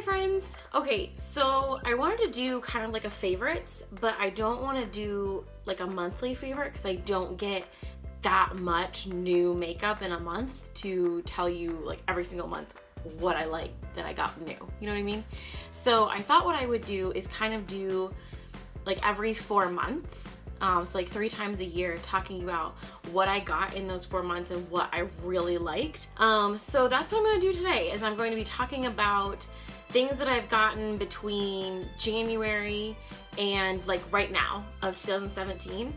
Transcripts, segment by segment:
friends. Okay, so I wanted to do kind of like a favorites, but I don't want to do like a monthly favorite because I don't get that much new makeup in a month to tell you like every single month what I like that I got new. You know what I mean? So I thought what I would do is kind of do like every 4 months. So like 3 times a year, talking about what I got in those 4 months and what I really liked. So that's what I'm gonna do today, is I'm going to be talking about things that I've gotten between January and like right now of 2017.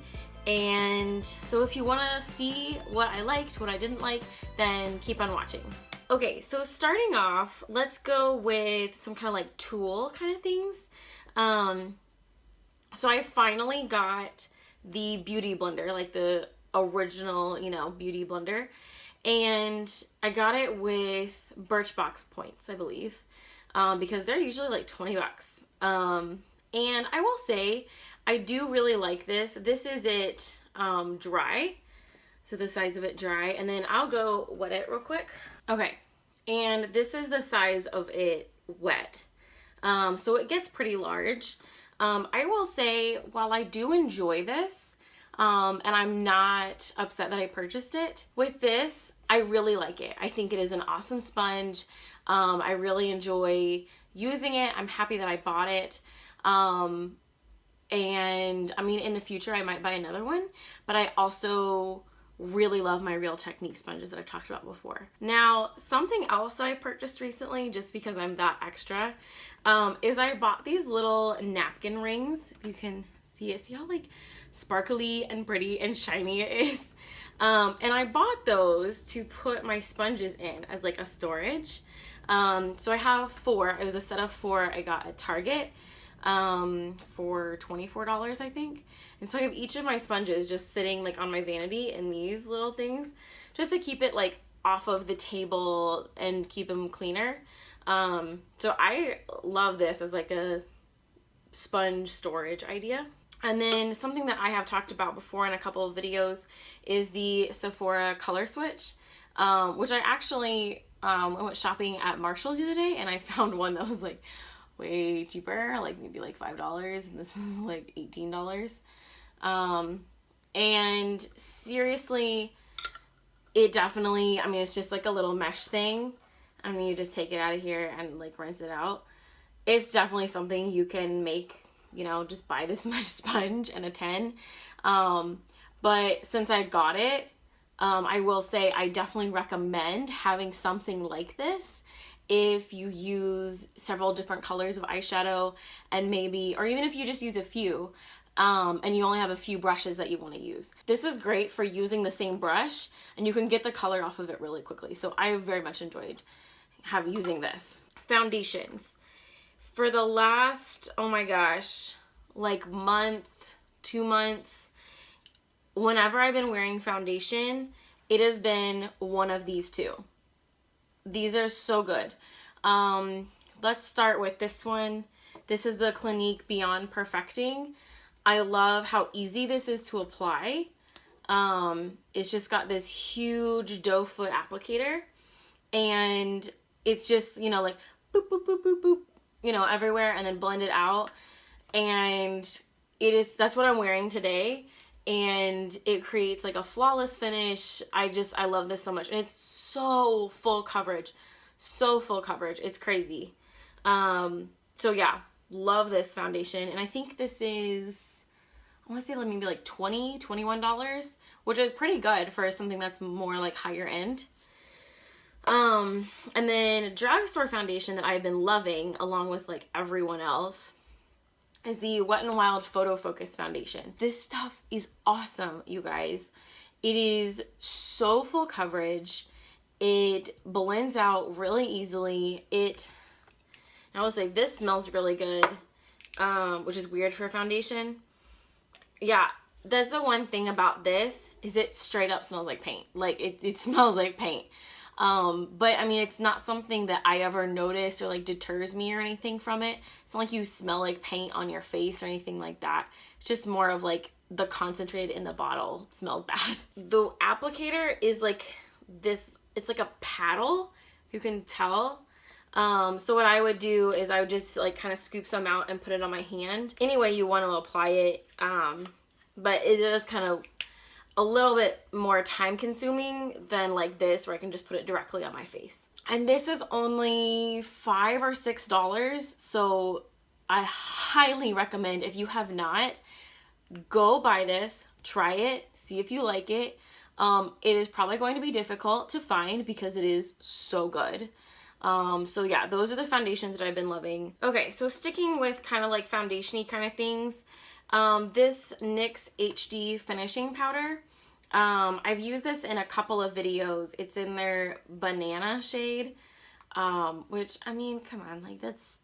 And so if you wanna see what I liked, what I didn't like, then keep on watching. Okay, so starting off, let's go with some kind of like tool kind of things. So I finally got the beauty blender, like the original, you know, beauty blender. And I got it with Birchbox points, I believe, because they're usually like 20 bucks. And I will say, I do really like this. This is it dry. So the size of it dry. And then I'll go wet it real quick. Okay. And this is the size of it wet. So it gets pretty large. I will say, while I do enjoy this, and I'm not upset that I purchased it, with this, I really like it. I think it is an awesome sponge. I really enjoy using it. I'm happy that I bought it. And I mean, in the future, I might buy another one, but I also really love my Real Technique sponges that I've talked about before. Now, something else that I purchased recently, just because I'm that extra, is I bought these little napkin rings. If you can see it, see how like sparkly and pretty and shiny it is. And I bought those to put my sponges in as like a storage. So I have 4. It was a set of 4 I got at Target for $24, I think. And so I have each of my sponges just sitting like on my vanity in these little things, just to keep it like off of the table and keep them cleaner. So I love this as like a sponge storage idea. And then something that I have talked about before in a couple of videos is the Sephora color switch, which I actually went shopping at Marshall's the other day, and I found one that was like way cheaper, like maybe like $5, and this was like $18. And seriously, it definitely, I mean, it's just like a little mesh thing. I mean, you just take it out of here and like rinse it out. It's definitely something you can make, you know, just buy this mesh sponge and a 10. But since I got it, I will say I definitely recommend having something like this if you use several different colors of eyeshadow, and maybe, or even if you just use a few, and you only have a few brushes that you want to use. This is great for using the same brush, and you can get the color off of it really quickly. So I very much enjoyed using this. Foundations. For the last, oh my gosh, like month, 2 months, whenever I've been wearing foundation, it has been one of these two. These are so good. Let's start with this one. This is the Clinique Beyond Perfecting. I love how easy this is to apply. It's just got this huge doe foot applicator, and it's just, you know, like boop, boop, boop, boop, boop, you know, everywhere, and then blend it out. And that's what I'm wearing today. And it creates like a flawless finish. I love this so much. And it's so full coverage. So full coverage. It's crazy. So yeah, love this foundation. And I think this is, I want to say maybe like $20, $21, which is pretty good for something that's more like higher end. And then drugstore foundation that I've been loving, along with like everyone else, is the Wet n Wild Photo Focus foundation. This stuff is awesome, you guys. It is so full coverage. It blends out really easily. I will say this smells really good, which is weird for a foundation. Yeah, that's the one thing about this, is it straight up smells like paint. Like it smells like paint. But I mean, it's not something that I ever notice or like deters me or anything from it. It's not like you smell like paint on your face or anything like that. It's just more of like the concentrated in the bottle smells bad. The applicator is like this, it's like a paddle, you can tell. So what I would do is I would just like kind of scoop some out and put it on my hand. Any way you want to apply it, but it is kind of a little bit more time consuming than like this, where I can just put it directly on my face. And this is only $5 or $6, so I highly recommend, if you have not, go buy this, try it, see if you like it. It is probably going to be difficult to find because it is so good. So yeah, those are the foundations that I've been loving. Okay, so sticking with kind of like foundation-y kind of things, this NYX HD finishing powder, I've used this in a couple of videos. It's in their banana shade, which, I mean, come on, like that's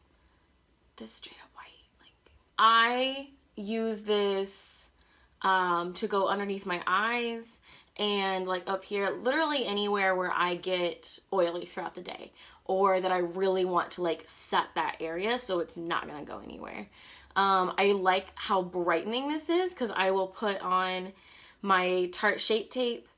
straight up white. Like, I use this to go underneath my eyes and like up here, literally anywhere where I get oily throughout the day, or that I really want to like set that area so it's not gonna go anywhere. I like how brightening this is, because I will put on my Tarte Shape Tape,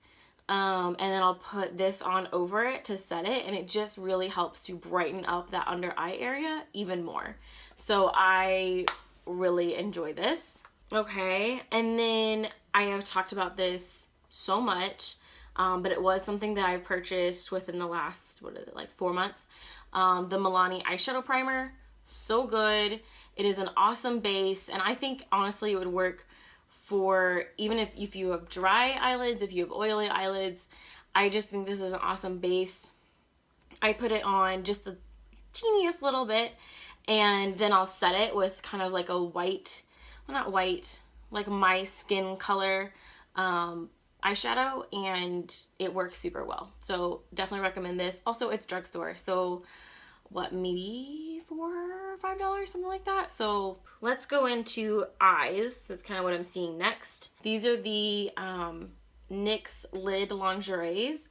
and then I'll put this on over it to set it, and it just really helps to brighten up that under eye area even more. So I really enjoy this. Okay, and then I have talked about this so much, but it was something that I purchased within the last, what is it, like 4 months. The Milani eyeshadow primer, so good. It is an awesome base, and I think honestly it would work for even if you have dry eyelids, if you have oily eyelids. I just think this is an awesome base. I put it on just the teeniest little bit, and then I'll set it with kind of like a white, well, not white, like my skin color eyeshadow, and it works super well. So definitely recommend this. Also, it's drugstore, so what, maybe $4 or $5, something like that. So let's go into eyes. That's kind of what I'm seeing next. These are the NYX Lid Lingeries,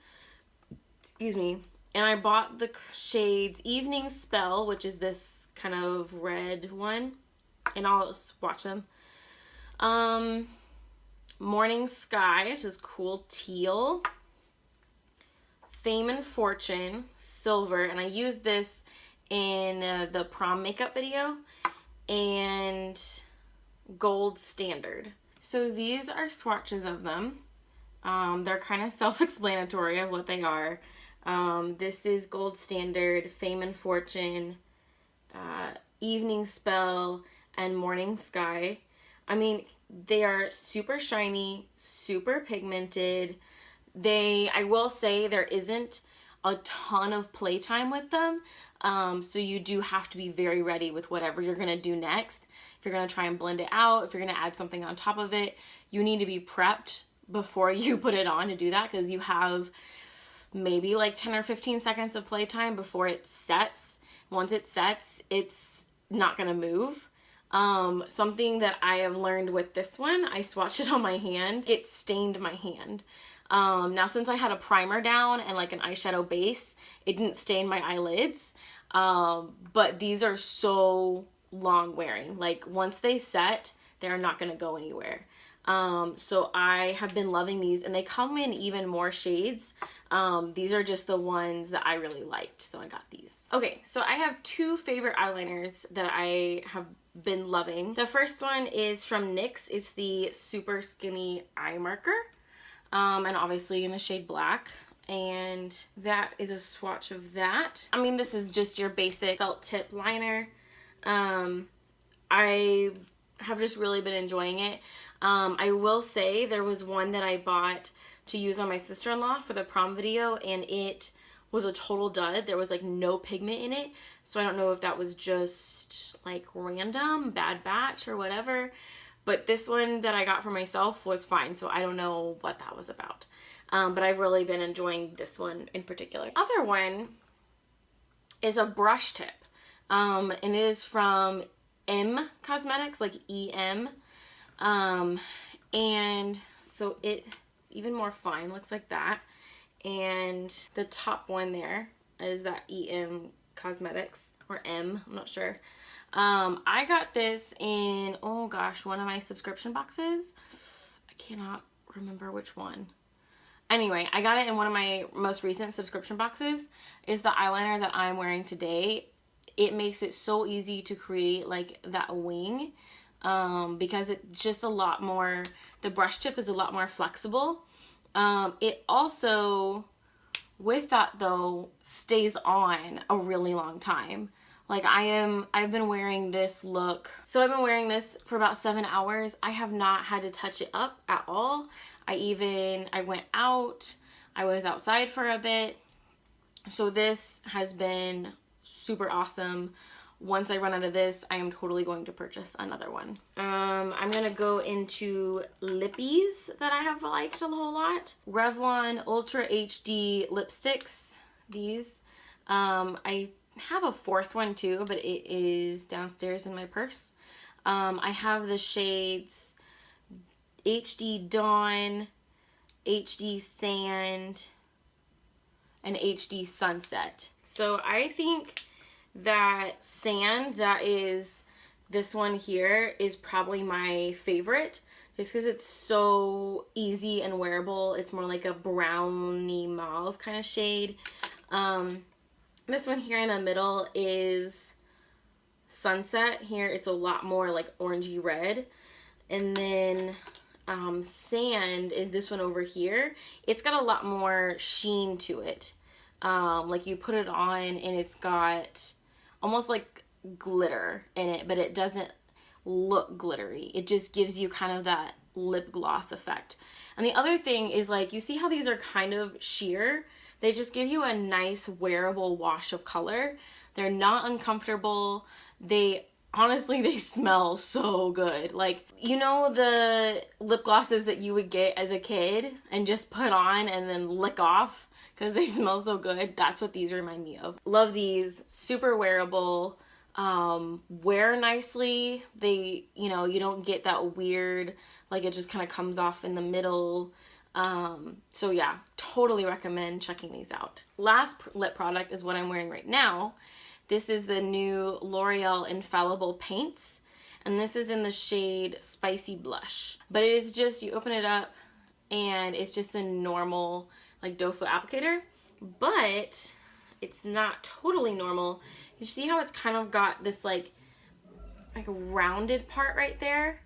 excuse me, and I bought the shades Evening Spell, which is this kind of red one, and I'll swatch them. Morning Sky, which is cool teal. Fame and Fortune, silver, and I used this in the prom makeup video, and Gold Standard. So these are swatches of them. They're kind of self-explanatory of what they are. This is Gold Standard, Fame and Fortune, Evening Spell, and Morning Sky. I mean, they are super shiny, super pigmented. I will say there isn't a ton of playtime with them, so you do have to be very ready with whatever you're gonna do next. If you're gonna try and blend it out, if you're gonna add something on top of it, you need to be prepped before you put it on to do that, because you have maybe like 10 or 15 seconds of playtime before it sets. Once it sets, it's not gonna move. Something that I have learned with this one, I swatched it on my hand, it stained my hand. Now since I had a primer down and like an eyeshadow base, it didn't stain my eyelids, but these are so long wearing. Like once they set, they're not gonna go anywhere. So I have been loving these, and they come in even more shades. These are just the ones that I really liked, so I got these. Okay, so I have two favorite eyeliners that I have been loving. The first one is from NYX. It's the Super Skinny Eye Marker, and obviously in the shade black. And that is a swatch of that. I mean, this is just your basic felt tip liner. I have just really been enjoying it. I will say there was one that I bought to use on my sister-in-law for the prom video, and it was a total dud. There was like no pigment in it, so I don't know if that was just like random, bad batch or whatever, but this one that I got for myself was fine, so I don't know what that was about. But I've really been enjoying this one in particular. The other one is a brush tip, and it is from M Cosmetics, like EM, and so it's even more fine, looks like that. And the top one there is that EM Cosmetics, or M, I'm not sure. I got this in, oh gosh, one of my subscription boxes. I cannot remember which one. Anyway, I got it in one of my most recent subscription boxes. Is the eyeliner that I'm wearing today. It makes it so easy to create like that wing because it's just a lot more, the brush tip is a lot more flexible. It also, with that though, stays on a really long time. Like I've been wearing this look. So I've been wearing this for about 7 hours. I have not had to touch it up at all. I went out, I was outside for a bit. So this has been super awesome. Once I run out of this, I am totally going to purchase another one. I'm gonna go into lippies that I have liked a whole lot. Revlon Ultra HD lipsticks, these. I have a fourth one too, but it is downstairs in my purse. I have the shades HD Dawn, HD Sand, and HD Sunset. So I think that Sand, that is this one here, is probably my favorite just because it's so easy and wearable. It's more like a browny mauve kind of shade. This one here in the middle is Sunset. Here it's a lot more like orangey red. And then Sand is this one over here. It's got a lot more sheen to it. Like you put it on and it's got almost like glitter in it, but it doesn't look glittery. It just gives you kind of that lip gloss effect. And the other thing is, like, you see how these are kind of sheer? They just give you a nice wearable wash of color. They're not uncomfortable. Honestly, they smell so good. Like, you know the lip glosses that you would get as a kid and just put on and then lick off because they smell so good? That's what these remind me of. Love these. Super wearable. Wear nicely. They, you know, you don't get that weird, like it just kind of comes off in the middle. So yeah, totally recommend checking these out. Last lip product is what I'm wearing right now. This is the new L'Oreal Infallible Paints, and this is in the shade Spicy Blush. But it is just, you open it up and it's just a normal like doe foot applicator, but it's not totally normal. You see how it's kind of got this like rounded part right there?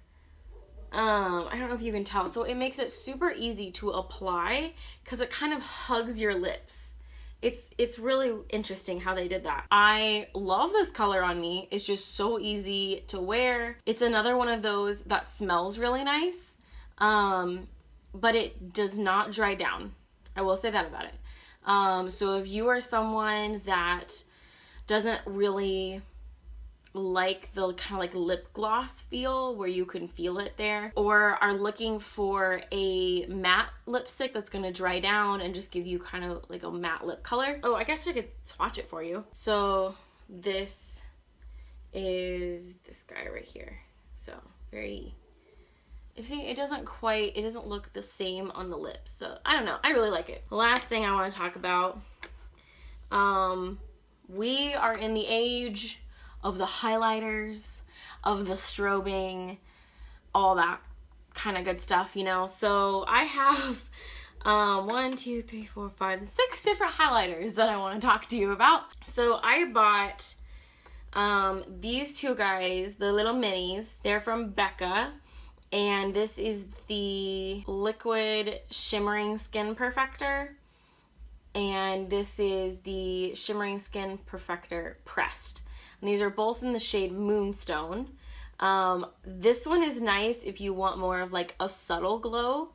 I don't know if you can tell. So it makes it super easy to apply because it kind of hugs your lips. It's really interesting how they did that. I love this color on me. It's just so easy to wear. It's another one of those that smells really nice, but it does not dry down. I will say that about it. So if you are someone that doesn't really like the kind of like lip gloss feel where you can feel it there, or are looking for a matte lipstick that's going to dry down and just give you kind of like a matte lip color. Oh, I guess I could swatch it for you. So this is this guy right here. So very, you see, it doesn't look the same on the lips. So I don't know, I really like it. The last thing I want to talk about, we are in the age of the highlighters, of the strobing, all that kind of good stuff, you know. So I have 1, 2, 3, 4, 5, 6 different highlighters that I want to talk to you about. So I bought these two guys, the little minis. They're from Becca, and this is the Liquid Shimmering Skin Perfector, and this is the Shimmering Skin Perfector Pressed. And these are both in the shade Moonstone. This one is nice if you want more of like a subtle glow.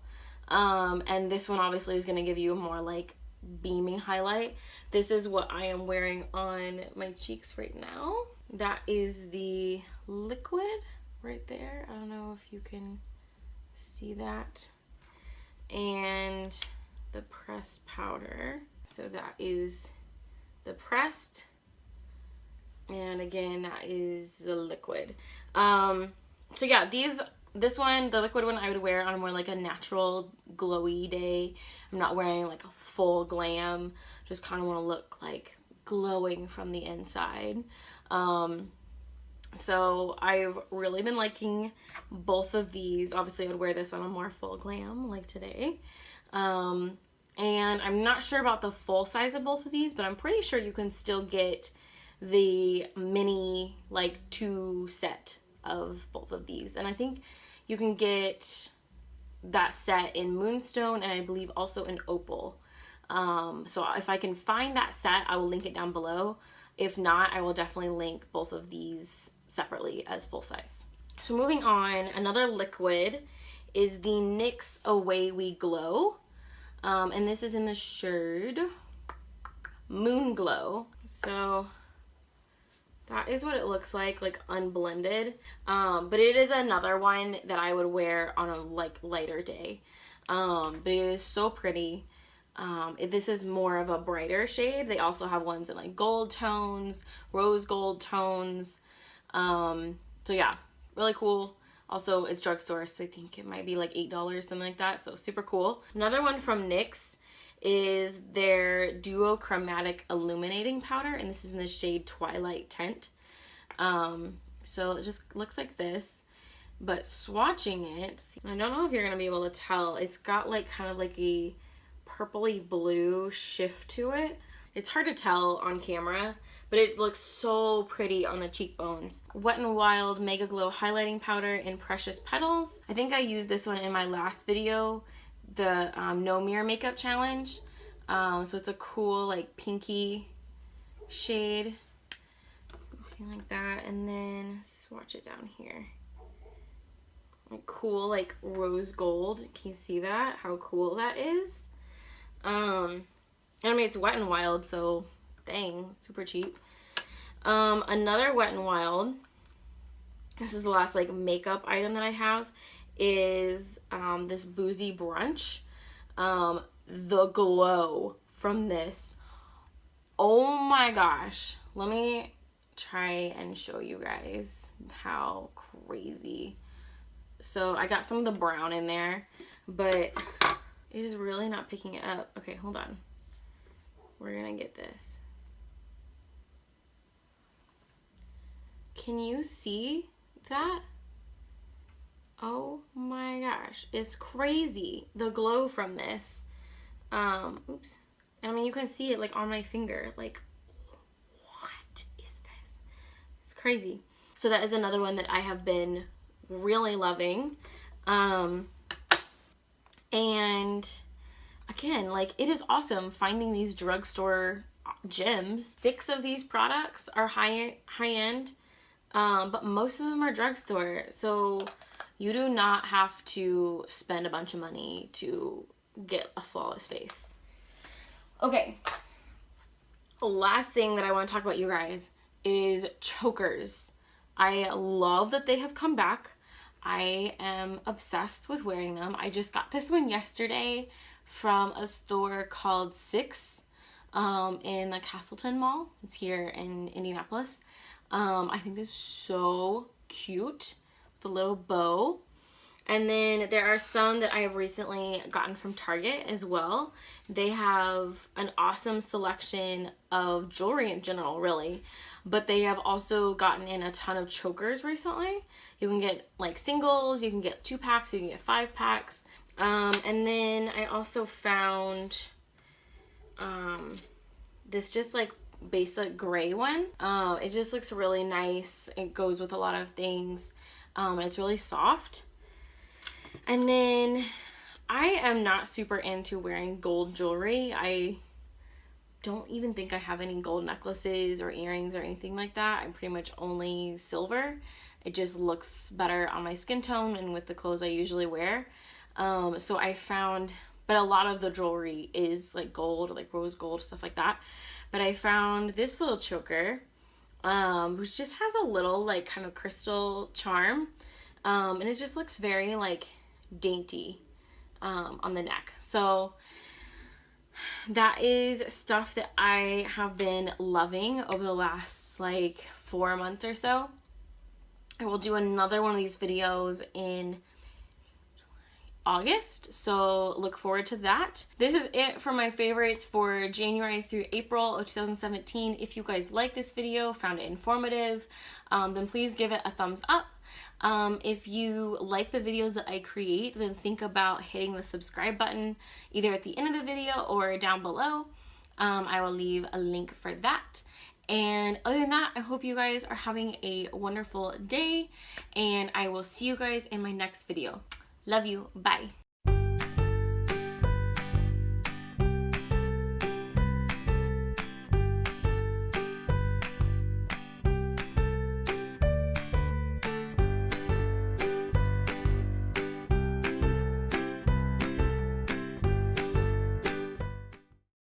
And this one obviously is going to give you a more like beaming highlight. This is what I am wearing on my cheeks right now. That is the liquid right there. I don't know if you can see that. And the pressed powder. So that is the pressed. And again, that is the liquid. So yeah, this one, the liquid one, I would wear on more like a natural glowy day. I'm not wearing like a full glam. Just kind of want to look like glowing from the inside. So I've really been liking both of these. Obviously I would wear this on a more full glam like today. And I'm not sure about the full size of both of these, but I'm pretty sure you can still get the mini like 2 set of both of these. And I think you can get that set in Moonstone and I believe also in Opal. So if I can find that set, I will link it down below. If not, I will definitely link both of these separately as full size. So moving on, another liquid is the NYX Away We Glow. And this is in the shade Moon Glow. So that is what it looks like unblended. But it is another one that I would wear on a like lighter day. But it is so pretty. This is more of a brighter shade. They also have ones in like gold tones, rose gold tones. So yeah, really cool. Also, it's drugstore, so I think it might be like $8, something like that. So super cool. Another one from NYX is their Duochromatic Illuminating Powder, and this is in the shade Twilight Tint. So it just looks like this, but swatching it, I don't know if you're gonna be able to tell. It's got like kind of like a purpley blue shift to it. It's hard to tell on camera, but it looks so pretty on the cheekbones. Wet n Wild Mega Glow Highlighting Powder in Precious Petals. I think I used this one in my last video, the No Mirror Makeup Challenge. So it's a cool like pinky shade. Something like that. And then swatch it down here. Like cool like rose gold. Can you see that? How cool that is? I mean, it's Wet n Wild, so dang, super cheap. Another Wet n Wild, this is the last like makeup item that I have, is this Boozy Brunch. The glow from this, oh my gosh. Let me try and show you guys how crazy. So I got some of the brown in there, but it is really not picking it up. Okay, hold on. We're gonna get this. Can you see that? Oh my gosh, it's crazy. The glow from this. Oops. I mean, you can see it like on my finger. Like, what is this? It's crazy. So that is another one that I have been really loving. And again, like, it is awesome finding these drugstore gems. 6 of these products are high end, but most of them are drugstore. So you do not have to spend a bunch of money to get a flawless face. Okay, last thing that I want to talk about, you guys, is chokers. I love that they have come back. I am obsessed with wearing them. I just got this one yesterday from a store called Six in the Castleton Mall. It's here in Indianapolis. I think this is so cute. The little bow. And then there are some that I have recently gotten from Target as well. They have an awesome selection of jewelry in general, really. But they have also gotten in a ton of chokers recently. You can get like singles, you can get 2-packs, you can get 5-packs. And then I also found this just like basic gray one. It just looks really nice. It goes with a lot of things. It's really soft. And then I am not super into wearing gold jewelry. I don't even think I have any gold necklaces or earrings or anything like that. I'm pretty much only silver. It just looks better on my skin tone and with the clothes I usually wear. So I found, but a lot of the jewelry is like gold, like rose gold, stuff like that. But I found this little choker, which just has a little like kind of crystal charm. And it just looks very like dainty on the neck. So that is stuff that I have been loving over the last like 4 months or so. I will do another one of these videos in August, so look forward to that. This is it for my favorites for January through April of 2017. If you guys like this video, found it informative, then please give it a thumbs up. If you like the videos that I create, then think about hitting the subscribe button either at the end of the video or down below. I will leave a link for that. And other than that, I hope you guys are having a wonderful day, and I will see you guys in my next video. Love you. Bye.